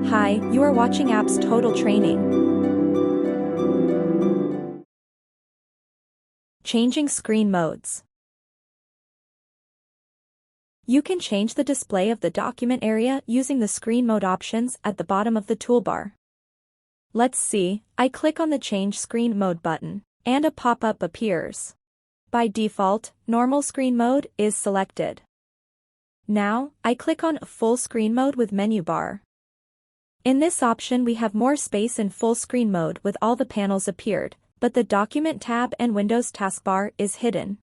Hi, you are watching Apps Total Training. Changing screen modes. You can change the display of the document area using the screen mode options at the bottom of the toolbar. Let's see. I click on the Change Screen Mode button, and a pop-up appears. By default, normal screen mode is selected. Now, I click on Full Screen Mode with menu bar. In this option we have more space in full screen mode with all the panels appeared, but the Document tab and Windows taskbar is hidden.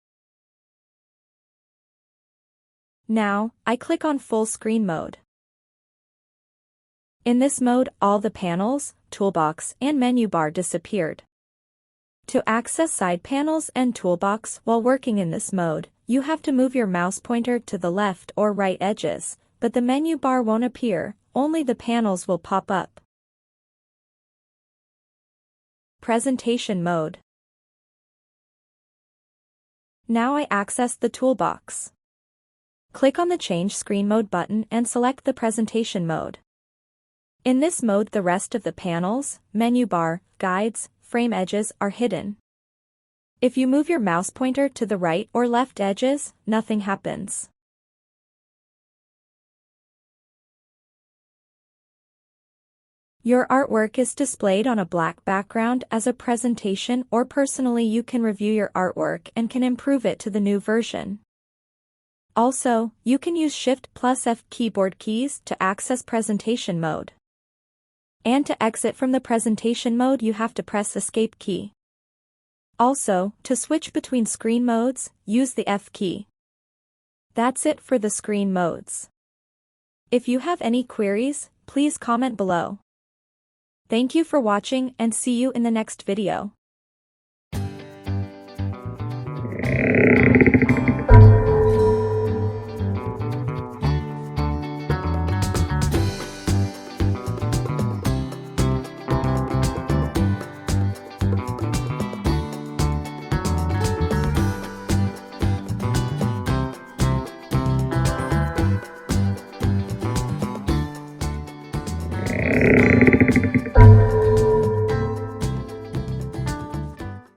Now, I click on Full Screen Mode. In this mode, all the panels, toolbox, and menu bar disappeared. To access side panels and toolbox while working in this mode, you have to move your mouse pointer to the left or right edges, but the menu bar won't appear, only the panels will pop up. Presentation Mode. Now I access the toolbox. Click on the Change Screen Mode button and select the Presentation Mode. In this mode the rest of the panels, menu bar, guides, frame edges are hidden. If you move your mouse pointer to the right or left edges, nothing happens. Your artwork is displayed on a black background as a presentation, or personally you can review your artwork and can improve it to the new version. Also, you can use Shift+F keyboard keys to access presentation mode. And to exit from the presentation mode you have to press Escape key. Also, to switch between screen modes, use the F key. That's it for the screen modes. If you have any queries, please comment below. Thank you for watching and see you in the next video.